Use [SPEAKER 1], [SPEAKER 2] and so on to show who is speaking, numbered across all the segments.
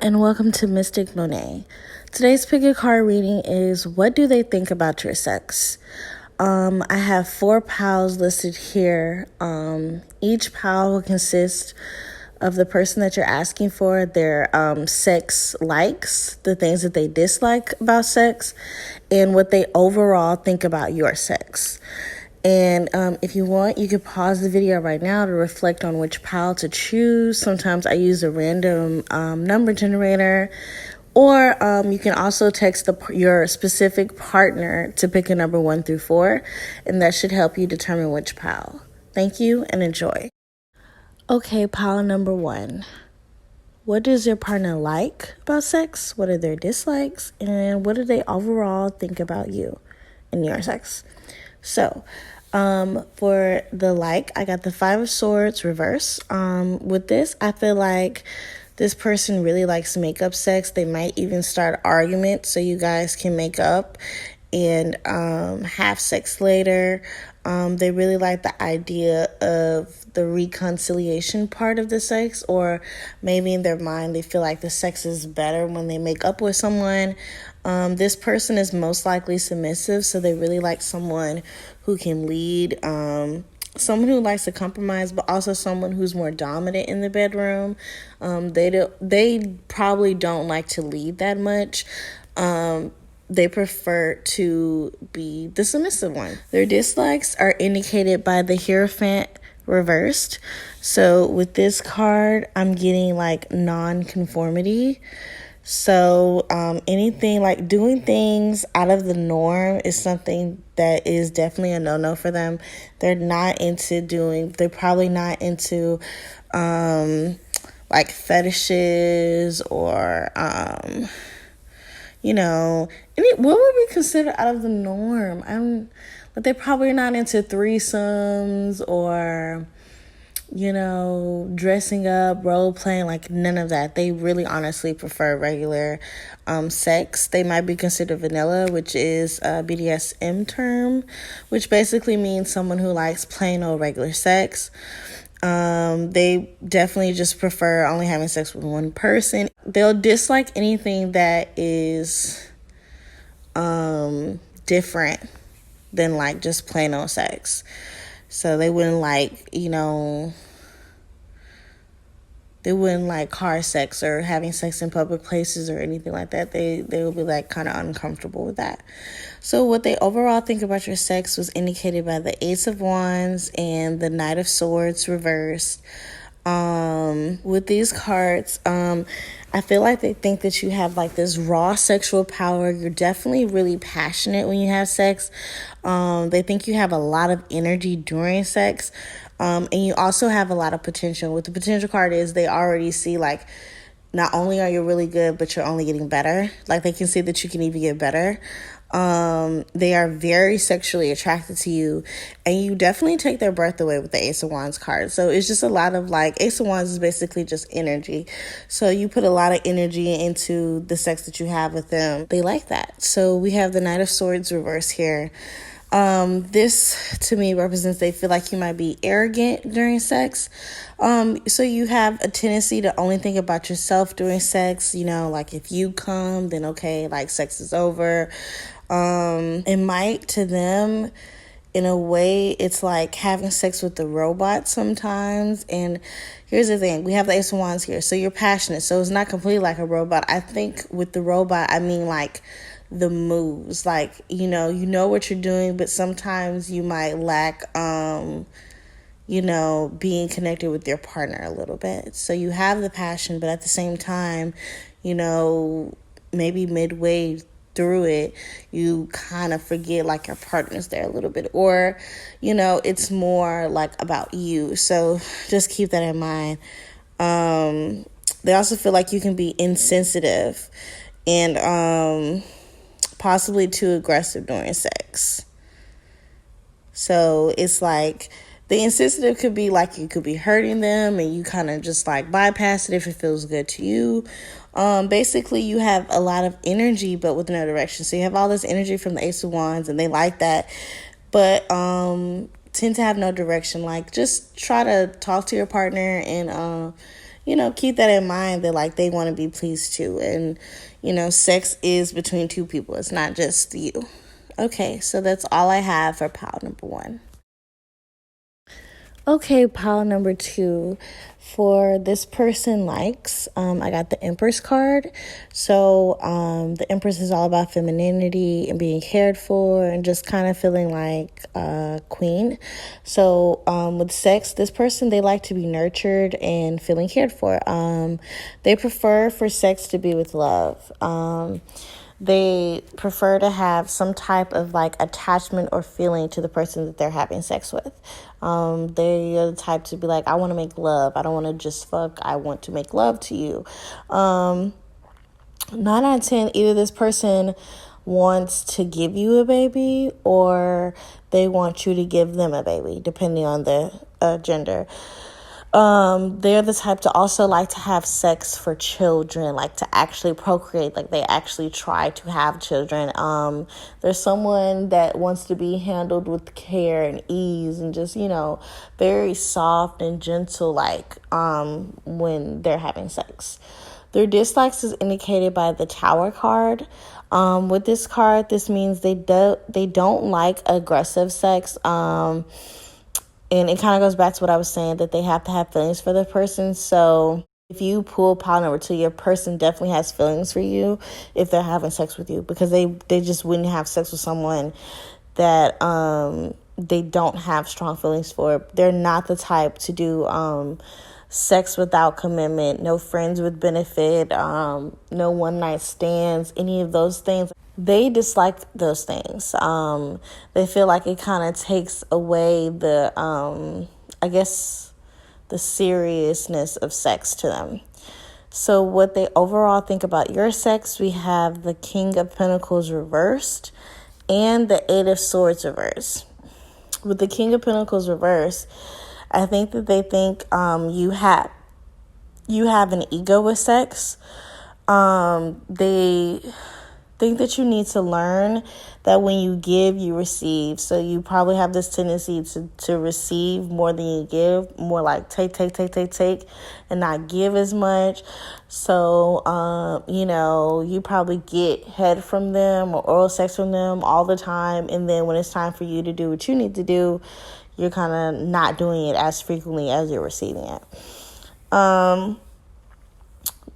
[SPEAKER 1] and welcome to Mystic Monet. Today's pick a card reading is what do they think about your sex? I have 4 piles listed here. Each pile will consist of the person that you're asking for, their sex likes, the things that they dislike about sex, and what they overall think about your sex. And if you want, you can pause the video right now to reflect on which pile to choose. Sometimes I use a random number generator, or you can also text your specific partner to pick a number 1 through 4, and that should help you determine which pile. Thank you and enjoy. Okay, pile number 1. What does your partner like about sex? What are their dislikes? And what do they overall think about you and your sex? So, for the like, I got the 5 of Swords reverse. With this, I feel like this person really likes makeup sex. They might even start arguments so you guys can make up and have sex later. They really like the idea of the reconciliation part of the sex, or maybe in their mind they feel like the sex is better when they make up with someone. This person is most likely submissive, so they really like someone who can lead, someone who likes to compromise, but also someone who's more dominant in the bedroom. They probably don't like to lead that much. They prefer to be the submissive one. Their dislikes are indicated by the Hierophant reversed. So with this card, I'm getting like non-conformity. So anything like doing things out of the norm is something that is definitely a no-no for them. They're probably not into like fetishes or what would we consider out of the norm? But they probably are not into threesomes or dressing up, role playing, like none of that. They really honestly prefer regular sex. They might be considered vanilla, which is a BDSM term, which basically means someone who likes plain old regular sex. They definitely just prefer only having sex with one person. They'll dislike anything that is different than like just plain old sex. So they wouldn't like, they wouldn't like car sex or having sex in public places or anything like that. They would be like kind of uncomfortable with that. So what they overall think about your sex was indicated by the Ace of Wands and the Knight of Swords reversed. With these cards, I feel like they think that you have like this raw sexual power. You're definitely really passionate when you have sex. They think you have a lot of energy during sex. And you also have a lot of potential. What the potential card is, they already see like not only are you really good, but you're only getting better. Like they can see that you can even get better. They are very sexually attracted to you, and you definitely take their breath away with the Ace of Wands card. So it's just a lot of like, Ace of Wands is basically just energy. So you put a lot of energy into the sex that you have with them. They like that. So we have the Knight of Swords reverse here. This to me represents they feel like you might be arrogant during sex. So you have a tendency to only think about yourself during sex. Like if you come, then okay, like sex is over. It might to them, in a way, it's like having sex with the robot sometimes. And here's the thing, we have the Ace of Wands here. So you're passionate. So it's not completely like a robot. I think with the robot, I mean like the moves, like, you know what you're doing, but sometimes you might lack, being connected with your partner a little bit. So you have the passion, but at the same time, maybe midway through it, you kind of forget like your partner's there a little bit, or, it's more like about you. So just keep that in mind. They also feel like you can be insensitive and, possibly too aggressive during sex. So it's like the insensitive could be like you could be hurting them and you kind of just like bypass it if it feels good to you. Basically you have a lot of energy but with no direction. So you have all this energy from the Ace of Wands and they like that, but tend to have no direction. Like just try to talk to your partner and keep that in mind that, like, they want to be pleased too. And, sex is between two people. It's not just you. Okay, so that's all I have for pile number 1. Okay, pile number 2. For this person likes, I got the Empress card. So the Empress is all about femininity and being cared for and just kind of feeling like a queen. So with sex, this person, they like to be nurtured and feeling cared for. They prefer for sex to be with love. They prefer to have some type of like attachment or feeling to the person that they're having sex with. They're the type to be like, I want to make love. I don't want to just fuck. I want to make love to you. 9 out of 10, either this person wants to give you a baby or they want you to give them a baby, depending on the gender. They're the type to also like to have sex for children, like to actually procreate, like they actually try to have children. There's someone that wants to be handled with care and ease and just, very soft and gentle, like, when they're having sex. Their dislikes is indicated by the Tower card. With this card, this means they don't like aggressive sex. And it kind of goes back to what I was saying, that they have to have feelings for the person. So if you pull pile number 2, your person definitely has feelings for you if they're having sex with you, because they just wouldn't have sex with someone that they don't have strong feelings for. They're not the type to do sex without commitment, no friends with benefit, no one night stands, any of those things. They dislike those things. They feel like it kind of takes away the, the seriousness of sex to them. So what they overall think about your sex, we have the King of Pentacles reversed and the 8 of Swords reversed. With the King of Pentacles reversed, I think that they think you have an ego with sex. They think that you need to learn that when you give, you receive. So you probably have this tendency to receive more than you give, more like take, and not give as much. So, you probably get head from them or oral sex from them all the time. And then when it's time for you to do what you need to do, you're kind of not doing it as frequently as you're receiving it.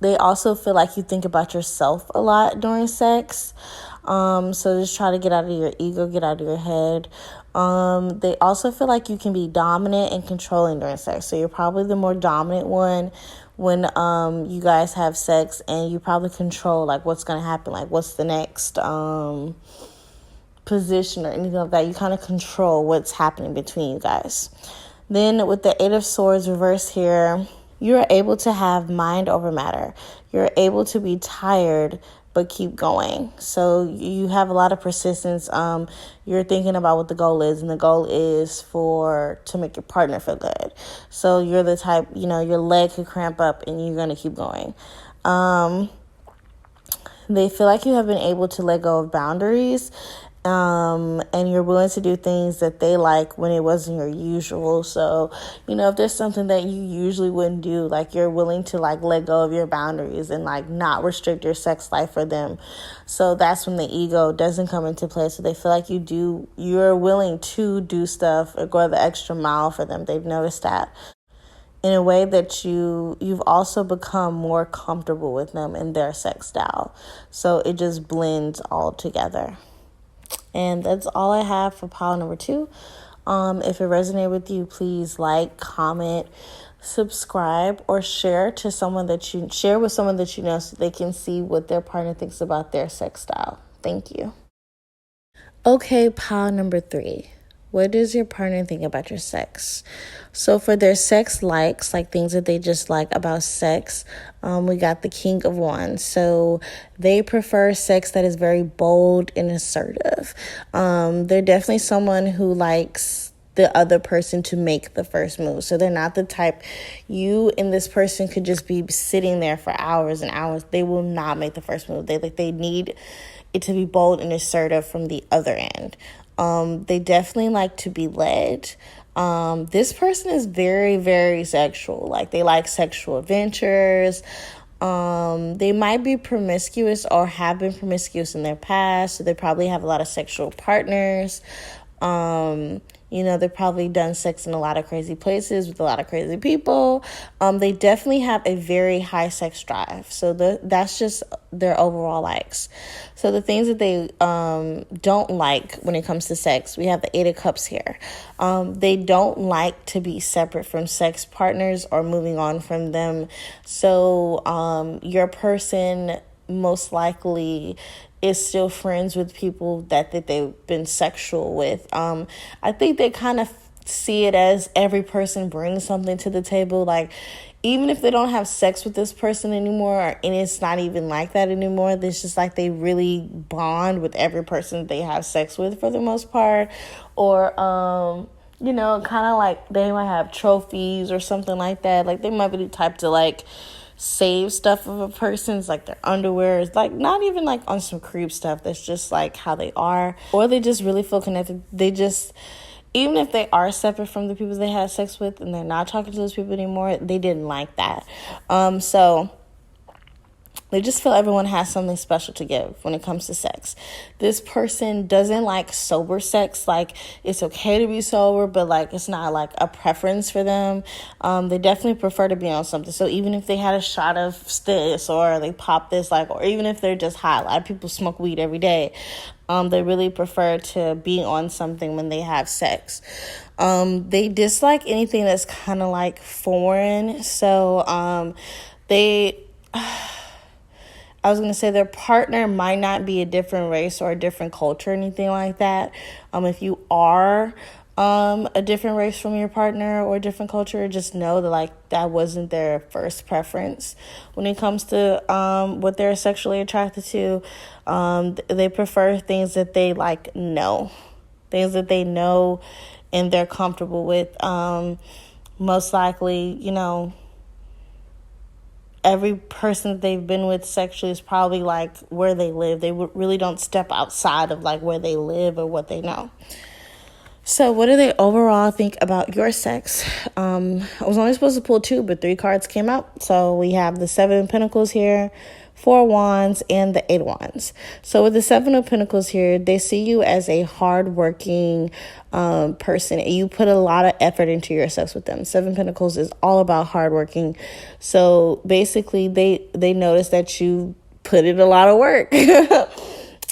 [SPEAKER 1] They also feel like you think about yourself a lot during sex. So just try to get out of your ego, get out of your head. They also feel like you can be dominant and controlling during sex. So you're probably the more dominant one when you guys have sex, and you probably control like what's going to happen, like what's the next position or anything like that. You kind of control what's happening between you guys. Then with the 8 of Swords reversed here, you're able to have mind over matter. You're able to be tired but keep going. So you have a lot of persistence. You're thinking about what the goal is, and the goal is to make your partner feel good. So you're the type, your leg could cramp up and you're going to keep going. They feel like you have been able to let go of boundaries, and you're willing to do things that they like when it wasn't your usual. So, if there's something that you usually wouldn't do, like you're willing to like let go of your boundaries and like not restrict your sex life for them. So that's when the ego doesn't come into play. So they feel like you're willing to do stuff or go the extra mile for them. They've noticed that. In a way that you've also become more comfortable with them and their sex style. So it just blends all together. And that's all I have for pile number 2. If it resonated with you, please like, comment, subscribe, or share with someone that you know so they can see what their partner thinks about their sex style. Thank you. Okay, pile number 3. What does your partner think about your sex? So for their sex likes, like things that they just like about sex, we got the King of Wands. So they prefer sex that is very bold and assertive. They're definitely someone who likes the other person to make the first move. So they're not the type, you and this person could just be sitting there for hours and hours. They will not make the first move. They need it to be bold and assertive from the other end. They definitely like to be led. This person is very, very sexual. Like, they like sexual adventures. They might be promiscuous or have been promiscuous in their past, so they probably have a lot of sexual partners. They've probably done sex in a lot of crazy places with a lot of crazy people. They definitely have a very high sex drive. So that's just their overall likes. So the things that they don't like when it comes to sex, we have the Eight of Cups here. They don't like to be separate from sex partners or moving on from them. So your person most likely is still friends with people that they've been sexual with. I think they kind of see it as every person brings something to the table. Like, even if they don't have sex with this person anymore, and it's not even like that anymore, it's just like they really bond with every person they have sex with for the most part. Or, kind of like they might have trophies or something like that. Like, they might be the type to, like, save stuff of a person's, like their underwear, is like not even like on some creep stuff. That's just like how they are. Or they just really feel connected. They just, even if they are separate from the people they had sex with and they're not talking to those people anymore, they didn't like that. So they just feel everyone has something special to give when it comes to sex. This person doesn't like sober sex. Like, it's okay to be sober, but like it's not like a preference for them. They definitely prefer to be on something. So even if they had a shot of this or they pop this, like, or even if they're just high, a lot of people smoke weed every day. They really prefer to be on something when they have sex. They dislike anything that's kind of like foreign. So I was going to say their partner might not be a different race or a different culture or anything like that. If you are a different race from your partner or a different culture, just know that like that wasn't their first preference when it comes to what they're sexually attracted to. They prefer things that they like know, things that they know and they're comfortable with. Most likely, every person that they've been with sexually is probably like where they live. They really don't step outside of like where they live or what they know. So what do they overall think about your sex? I was only supposed to pull 2, but 3 cards came out. So we have the 7 of Pentacles here, 4 of Wands, and the 8 of Wands. So with the 7 of Pentacles here, they see you as a hardworking person. You put a lot of effort into your sex with them. 7 of Pentacles is all about hardworking. So basically, they notice that you put in a lot of work.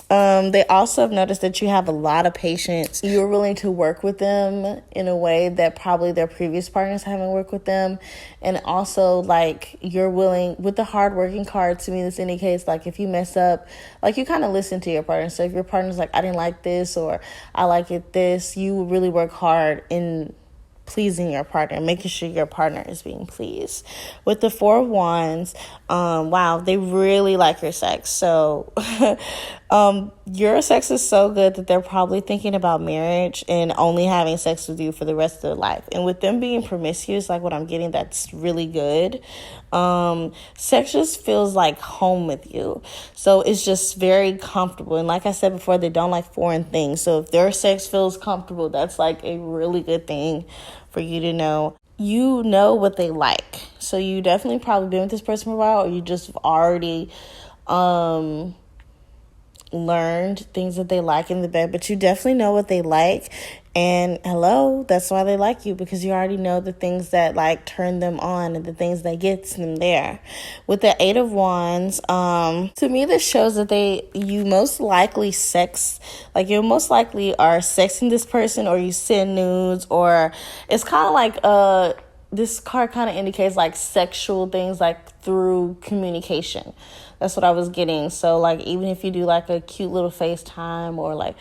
[SPEAKER 1] They also have noticed that you have a lot of patience. You're willing to work with them in a way that probably their previous partners haven't worked with them. And also, like, you're willing, with the hardworking card, to me, this indicates, like, if you mess up, like, you kind of listen to your partner. So if your partner's like, I didn't like this, or I like it this, you really work hard in pleasing your partner, making sure your partner is being pleased. With the 4 of Wands, wow, they really like your sex. So your sex is so good that they're probably thinking about marriage and only having sex with you for the rest of their life. And with them being promiscuous, like what I'm getting, that's really good. Sex just feels like home with you. So it's just very comfortable. And like I said before, they don't like foreign things. So if their sex feels comfortable, that's like a really good thing for you to know. You know what they like. So you definitely probably been with this person for a while, or you just already learned things that they like in the bed, but you definitely know what they like. And hello, that's why they like you, because you already know the things that like turn them on and the things that gets them there. With the 8 of Wands, to me this shows that you most likely you most likely are sexing this person, or you send nudes, or it's kind of like this card kind of indicates like sexual things, like through communication. That's what I was getting. So, like, even if you do, like, a cute little FaceTime or, like,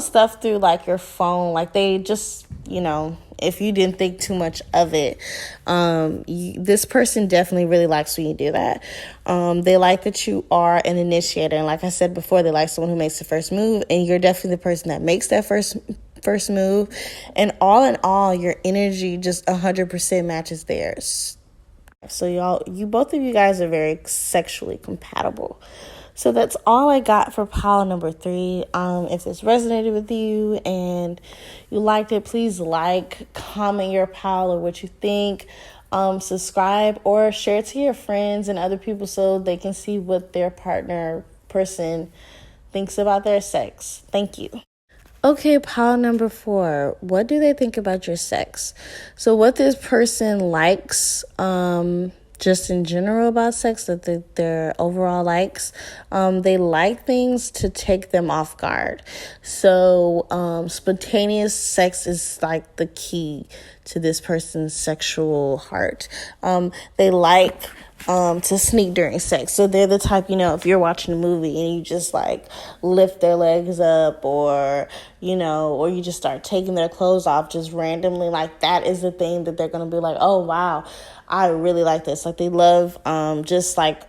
[SPEAKER 1] stuff through, like, your phone, like, they just, if you didn't think too much of it, this person definitely really likes when you do that. They like that you are an initiator. And like I said before, they like someone who makes the first move. And you're definitely the person that makes that first move. And all in all, your energy just 100% matches theirs. So both of you guys are very sexually compatible. So that's all I got for pile number 3. If this resonated with you and you liked it, please like, comment your pile or what you think. Subscribe or share it to your friends and other people so they can see what their person thinks about their sex. Thank you. Okay, pile number 4. What do they think about your sex? So what this person likes, just in general about sex, that their overall likes, they like things to take them off guard. So spontaneous sex is like the key to this person's sexual heart. They like to sneak during sex. So they're the type, if you're watching a movie and you just like lift their legs up or you just start taking their clothes off just randomly, like that is the thing that they're going to be like, oh, wow, I really like this. Like they love just like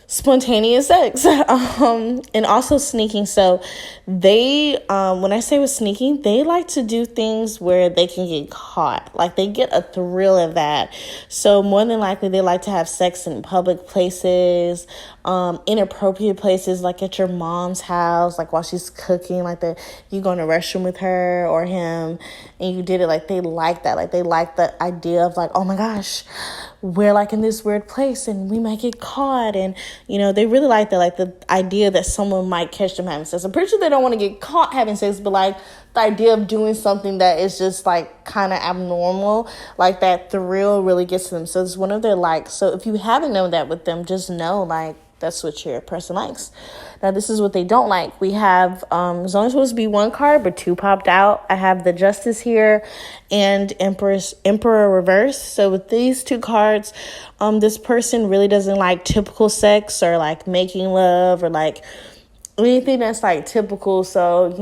[SPEAKER 1] spontaneous sex and also sneaking. So they when I say with sneaking, they like to do things where they can get caught, like they get a thrill of that. So more than likely they like to have sex in public places, inappropriate places, like at your mom's house, like while she's cooking, like you go in the restroom with her or him and you did it. Like they like that, like they like the idea of like, oh my gosh, we're like in this weird place and we might get caught. And they really like that, like the idea that someone might catch them having sex. I'm pretty sure they don't want to get caught having sex, but like the idea of doing something that is just like kind of abnormal, like that thrill really gets to them. So it's one of their likes. So if you haven't known that with them, just know like that's what your person likes. Now, this is what they don't like. We have, it's only supposed to be 1 card, but 2 popped out. I have the Justice here and Emperor reverse. So with these 2 cards, this person really doesn't like typical sex or like making love or like anything that's like typical. So,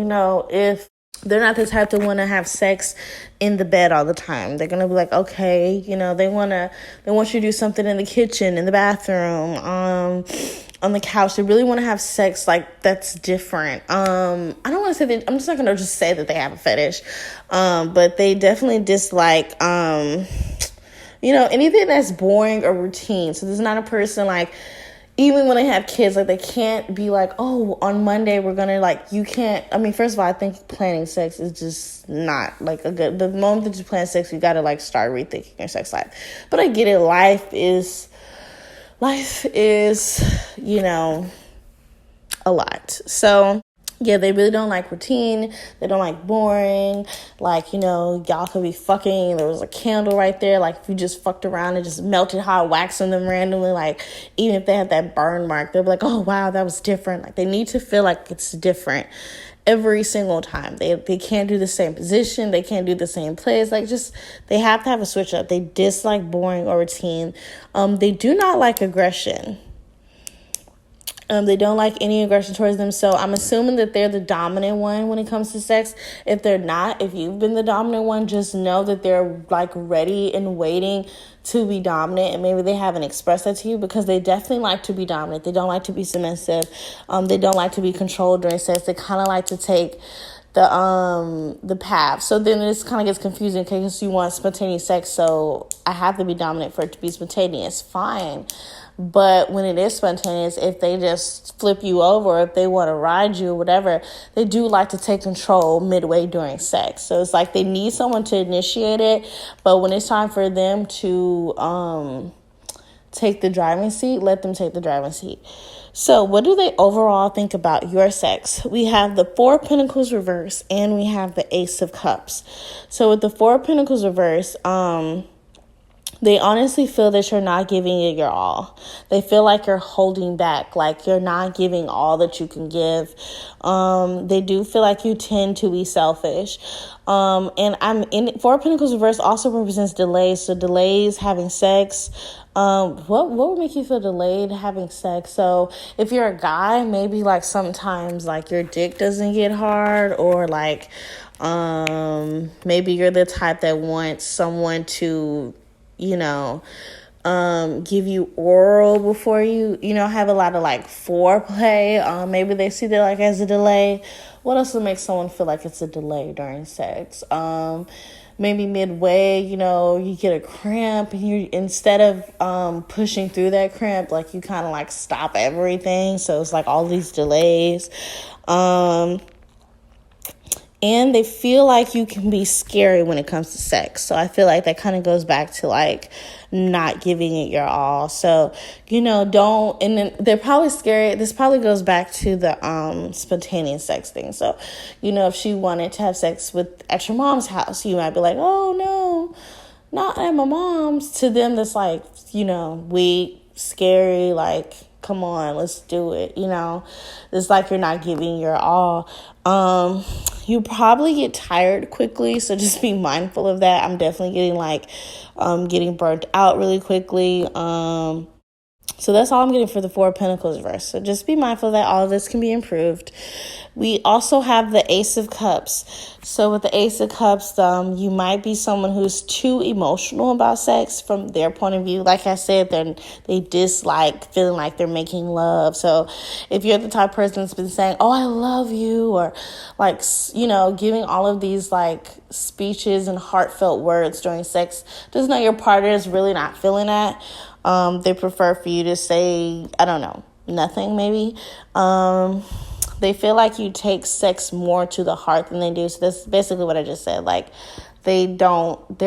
[SPEAKER 1] if they're not the type that want to have sex in the bed all the time. They're going to be like, okay, they want you to do something in the kitchen, in the bathroom, on the couch. They really want to have sex like that's different. I don't want to say that, I'm just not going to just say that they have a fetish. But they definitely dislike, anything that's boring or routine. So there's not a person like, even when they have kids, like they can't be like, oh, on Monday we're gonna like, you can't. I mean, first of all, I think planning sex is just not like the moment that you plan sex, you gotta like start rethinking your sex life. But I get it. Life is, a lot. So yeah, they really don't like routine. They don't like boring. Like, y'all could be fucking. There was a candle right there. Like, if you just fucked around and just melted hot wax on them randomly, like, even if they had that burn mark, they'll be like, oh, wow, that was different. Like, they need to feel like it's different every single time. They can't do the same position. They can't do the same place. Like, just, they have to have a switch up. They dislike boring or routine. They do not like aggression. They don't like any aggression towards them. So I'm assuming that they're the dominant one when it comes to sex. If they're not, if you've been the dominant one, just know that they're like ready and waiting to be dominant. And maybe they haven't expressed that to you because they definitely like to be dominant. They don't like to be submissive. They don't like to be controlled during sex. They kind of like to take the path. So then this kind of gets confusing because you want spontaneous sex. So I have to be dominant for it to be spontaneous. Fine. But when it is spontaneous, if they just flip you over, or if they want to ride you or whatever, they do like to take control midway during sex. So it's like they need someone to initiate it. But when it's time for them to take the driving seat, let them take the driving seat. So what do they overall think about your sex? We have the 4 of Pentacles reverse and we have the Ace of Cups. So with the 4 of Pentacles reverse, they honestly feel that you're not giving it your all. They feel like you're holding back, like you're not giving all that you can give. They do feel like you tend to be selfish. And I'm in 4 of Pentacles reverse also represents delays. So delays having sex. What would make you feel delayed having sex? So if you're a guy, maybe like sometimes like your dick doesn't get hard, or like maybe you're the type that wants someone to give you oral before you, have a lot of like foreplay. Maybe they see that like as a delay. What else would make someone feel like it's a delay during sex? maybe midway, you get a cramp, and you, instead of pushing through that cramp, like you kind of like stop everything. So it's like all these delays. And they feel like you can be scary when it comes to sex. So I feel like that kind of goes back to like not giving it your all. So, don't, and then they're probably scary. This probably goes back to the spontaneous sex thing. So, if she wanted to have sex at your mom's house, you might be like, oh no, not at my mom's. To them, that's like, weak, scary, like, come on, let's do it. It's like you're not giving your all. You probably get tired quickly, so just be mindful of that. I'm definitely getting burnt out really quickly. So that's all I'm getting for the Four of Pentacles verse. So just be mindful that all of this can be improved. We also have the Ace of Cups. So with the Ace of Cups, you might be someone who's too emotional about sex from their point of view. Like I said, they dislike feeling like they're making love. So if you're the type of person that's been saying, oh, I love you, or like, giving all of these like speeches and heartfelt words during sex, just know your partner is really not feeling that. They prefer for you to say, I don't know, nothing maybe. They feel like you take sex more to the heart than they do. So that's basically what I just said. Like, they're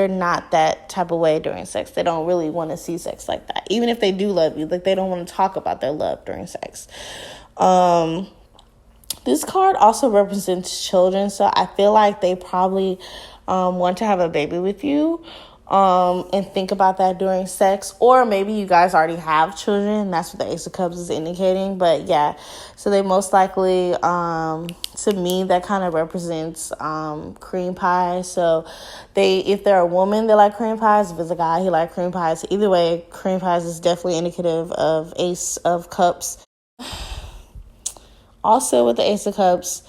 [SPEAKER 1] not that type of way during sex. They don't really want to see sex like that. Even if they do love you, like, they don't want to talk about their love during sex. This card also represents children. So I feel like they probably want to have a baby with you. And think about that during sex, or maybe you guys already have children. That's what the Ace of Cups is indicating. But yeah, so they most likely, to me, that kind of represents cream pie. So if they're a woman, they like cream pies. If it's a guy, he like cream pies. Either way, cream pies is definitely indicative of Ace of Cups. Also, with the Ace of Cups,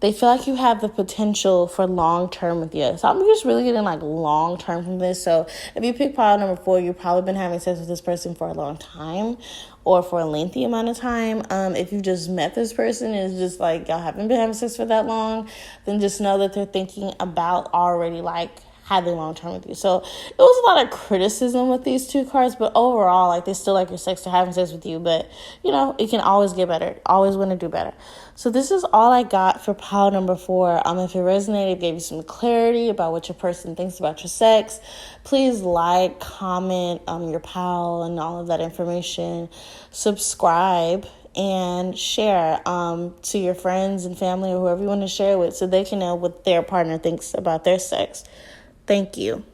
[SPEAKER 1] they feel like you have the potential for long-term with you. So I'm just really getting like long-term from this. So if you pick pile number 4, you've probably been having sex with this person for a long time or for a lengthy amount of time. If you just met this person and it's just like y'all haven't been having sex for that long, then just know that they're thinking about already like having long-term with you. So it was a lot of criticism with these two cards, but overall, like, they still like your sex, they're having sex with you, but it can always get better. Always want to do better. So this is all I got for pile number 4. If it resonated, gave you some clarity about what your person thinks about your sex, please like, comment your pile and all of that information. Subscribe and share to your friends and family or whoever you want to share with, so they can know what their partner thinks about their sex. Thank you.